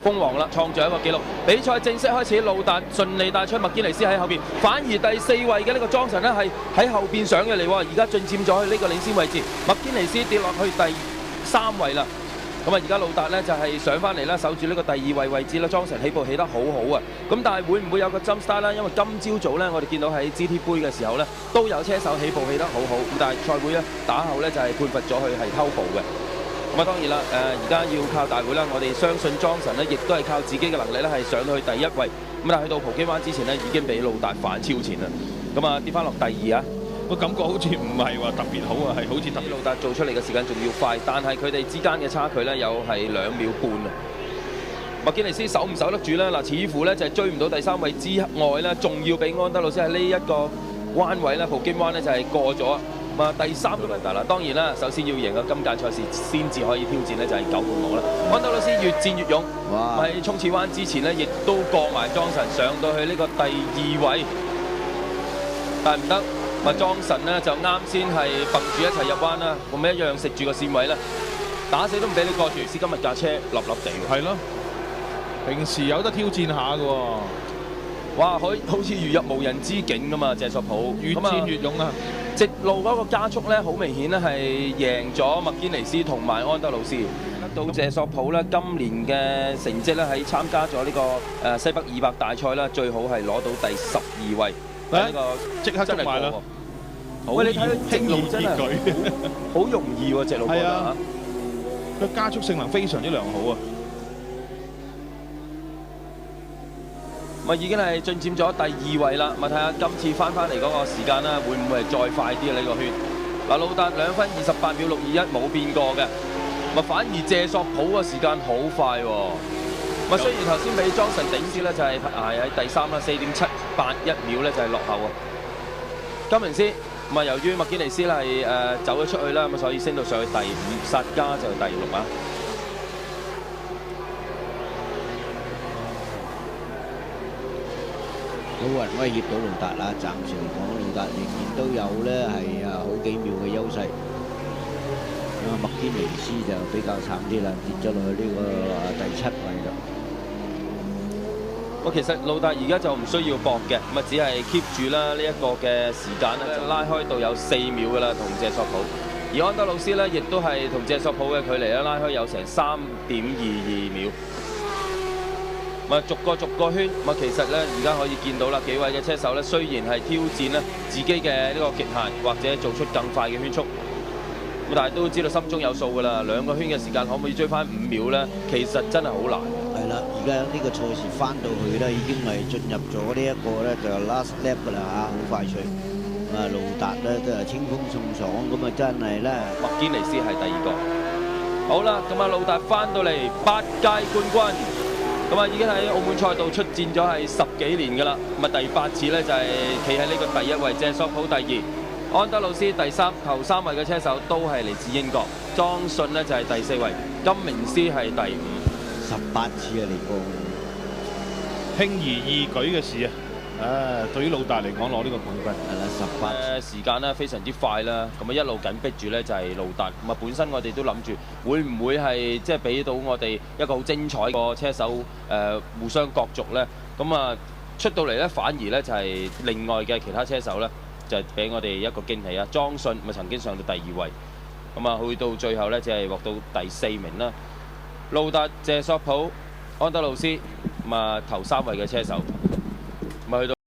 封王啦，創造一個紀錄。比賽正式開始，路達順利帶出麥堅尼斯喺後邊，反而第4位嘅呢個莊臣呢係喺後邊上嘅嚟喎，而家進佔咗去呢個領先位置。麥堅尼斯跌落去第3位啦。咁啊，而家路達呢就係上翻嚟啦，守住呢個第2位位置啦。莊臣起步起得好好啊！咁但係會唔會有個 jump start 呢？因為今朝早呢，我哋見到喺 GT 杯嘅時候呢，都有車手起步起得好好，咁但係賽會呢打後呢就係判罰咗佢係偷步嘅。咁啊，當然啦，而家要靠大會啦，我哋相信莊臣呢亦都係靠自己嘅能力呢係上到去第1位。咁但係去到葡京灣之前呢，已經俾路達反超前啦。咁啊，跌翻落第2啊！個感覺好似唔係話特別好啊，係好似特別路達做出嚟嘅時間仲要快，但係佢哋之間嘅差距呢又係2秒半啊！麥堅尼斯守唔守得住呢？嗱，似乎呢就係追唔到第3位之外呢，仲要俾安德魯斯喺呢一個彎位呢，葡京灣呢就係過咗。咁啊，第3個問題啦，當然啦，首先要贏過今屆賽事先至可以挑戰呢，就係9號網啦。安德魯斯越戰越勇，喺衝刺灣之前呢，亦都過埋莊臣上到去呢個第2位，但係唔得。莊臣呢就啱先係揼住一齊入彎啦，咁咪一樣食住個線位啦，打死都唔俾你過住。今日架車立立地喎。係咯，平時有得挑戰下嘅喎。哇，好似如入無人之境㗎嘛，謝索普越戰越勇啊！直路嗰個加速呢，好明顯呢係贏咗麥堅尼斯同埋安德魯斯。到謝索普呢，今年嘅成績呢喺參加咗呢個西北200大賽啦，最好係攞到第12位。呢個即刻捉埋啦！喂，你睇佢直路真係好容易喎，直路覺得佢加速性能非常之良好啊！咪已經係進佔咗第2位啦。咪睇下今次翻嚟嗰個時間啦，會唔會係再快啲啊？呢個圈嗱，路達2分28秒621冇變過嘅，咪反而謝索普個時間好快喎。咪雖然頭先俾莊臣頂住咧，就係喺第3啦，4.781秒咧就係落後啊。金明斯咁啊，由於麥堅尼斯係走咗出去啦，咁所以升到上去第5，薩加就第6啊。好運威脅到路達啦，暫時嚟講，路達仍然都有咧係好幾秒嘅優勢。麥堅尼斯就比較慘啲啦，跌咗落去呢個第7位啦。其實路達而家就唔需要搏嘅，咁啊只係 keep 住啦呢一個嘅時間咧，就拉開到有4秒噶啦，同謝索普。而安德魯斯呢，亦都係同謝索普嘅距離咧拉開有成3.22秒。咪逐個圈，咪其實呢，而家可以見到啦，幾位嘅車手呢，雖然係挑戰呢自己嘅呢個極限，或者做出更快嘅圈速，咁但係都知道心中有數噶啦，2個圈嘅時間可唔可以追翻5秒呢？其實真係好難。係啦，而家呢個賽事翻到去咧，已經係進入咗呢一個咧就 last lap 噶啦嚇，好快脆。路達咧都係清風送爽，咁啊真係咧。麥堅尼斯係第2個。好啦，咁啊路達翻到嚟8屆冠軍，咁啊已經喺澳門賽道出戰咗係10幾年噶啦，咁啊第8次咧就係企喺呢個第1位，謝索普第2，安德魯斯第3，頭3位嘅車手都係嚟自英國，莊信呢就係第4位，金明斯係第5。18次啊嚟過，輕而易舉嘅事啊！對於路達嚟講攞呢個冠軍係啦，18時間呢非常之快啦，咁啊一路緊逼住呢就係路達，咁啊本身我哋都諗住會唔會係即係俾到我哋一個好精彩個車手互相角逐呢？咁啊出到嚟呢，反而呢就係另外嘅其他車手呢，就係俾我哋一個驚喜啊！莊信咪曾經上到第2位，咁啊去到最後呢，就係獲到第4名啦。路達、謝索普、安德魯斯，咁啊頭3位嘅車手，咁啊去到。